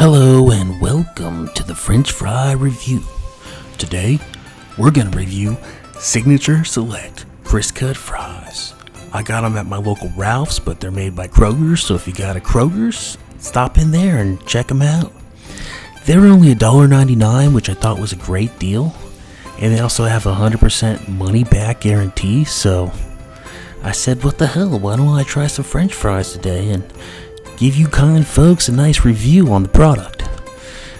Hello and welcome to the French Fry Review. Today, we're going to review Signature Select Criss cut fries. I got them at my local Ralph's, but they're made by Krogers, so if you got a Krogers, stop in there and check them out. They're only $1.99, which I thought was a great deal, and they also have a 100% money back guarantee, so I said, what the hell, why don't I try some French fries today and give you kind folks a nice review on the product.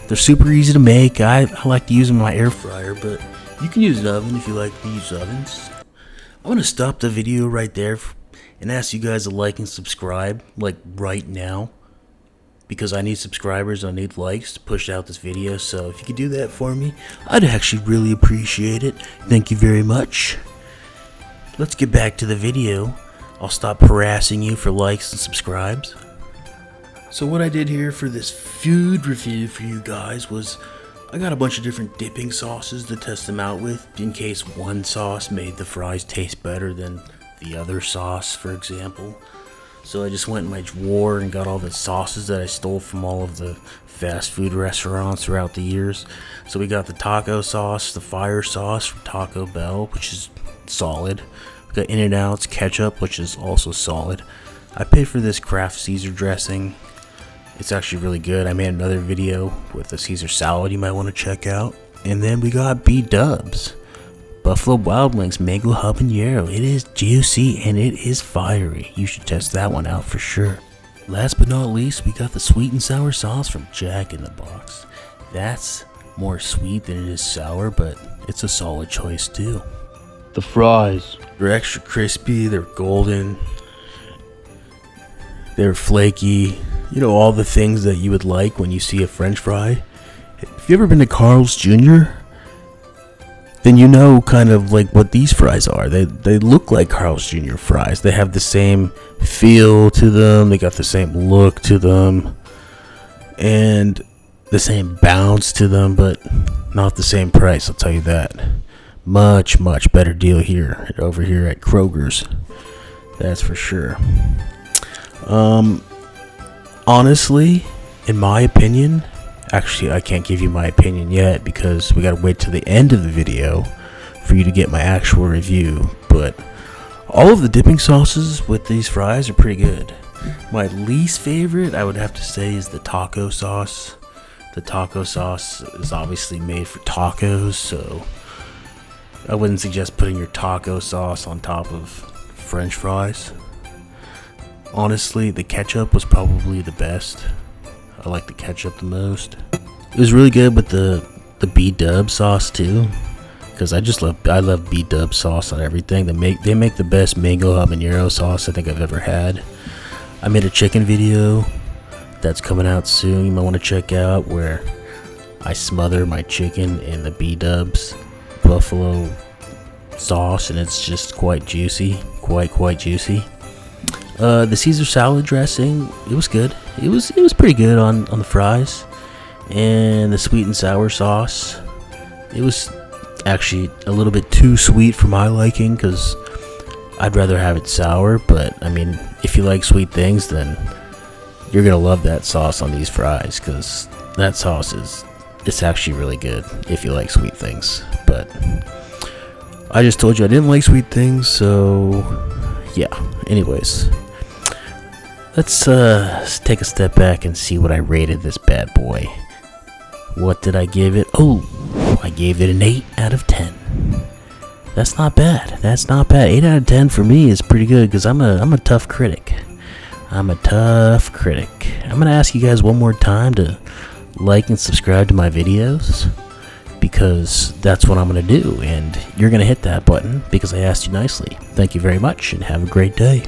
They're super easy to make. I like to use them in my air fryer, but you can use an oven if you like to use ovens. I'm going to stop the video right there and ask you guys to like and subscribe, like right now, because I need subscribers, I need likes to push out this video, so if you could do that for me, I'd actually really appreciate it. Thank you very much. Let's get back to the video. I'll stop harassing you for likes and subscribes. So what I did here for this food review for you guys was I got a bunch of different dipping sauces to test them out with in case one sauce made the fries taste better than the other sauce, for example. So I just went in my drawer and got all the sauces that I stole from all of the fast food restaurants throughout the years. So we got the taco sauce, the fire sauce from Taco Bell, which is solid. We got In-N-Out's ketchup, which is also solid. I paid for this Kraft Caesar dressing. It's actually really good. I made another video with the Caesar salad you might want to check out. And then we got B-Dubs, Buffalo Wild Wings Mango Habanero. It is juicy and it is fiery. You should test that one out for sure. Last but not least, we got the sweet and sour sauce from Jack in the Box. That's more sweet than it is sour, but it's a solid choice too. The fries, they're extra crispy, they're golden, they're flaky. You know, all the things that you would like when you see a French fry. If you ever been to Carl's Jr., then you know kind of like what these fries are. They look like Carl's Jr. fries. They have the same feel to them. They got the same look to them. And the same bounce to them, but not the same price, I'll tell you that. Much, much better deal here, over here at Krogers. That's for sure. Honestly, in my opinion, actually I can't give you my opinion yet because we gotta wait till the end of the video for you to get my actual review, but all of the dipping sauces with these fries are pretty good. My least favorite, I would have to say, is the taco sauce. The taco sauce is obviously made for tacos, so I wouldn't suggest putting your taco sauce on top of French fries. Honestly, the ketchup was probably the best. I like the ketchup the most. It was really good with the B-Dub sauce too, because I love B-Dub sauce on everything. They make the best mango habanero sauce I think I've ever had. I made a chicken video that's coming out soon. You might want to check out where I smother my chicken in the B-Dub's buffalo sauce, and it's just quite juicy, quite juicy. The Caesar salad dressing, it was good. It was pretty good on the fries. And the sweet and sour sauce, it was actually a little bit too sweet for my liking because I'd rather have it sour. But I mean, if you like sweet things, then you're gonna love that sauce on these fries because that sauce it's actually really good if you like sweet things. But I just told you I didn't like sweet things, so yeah. Anyways, let's take a step back and see what I rated this bad boy. What did I give it? Oh, I gave it an 8 out of 10. That's not bad. 8 out of 10 for me is pretty good because I'm a tough critic. I'm gonna ask you guys one more time to like and subscribe to my videos, because that's what I'm going to do, and you're going to hit that button because I asked you nicely. Thank you very much, and have a great day.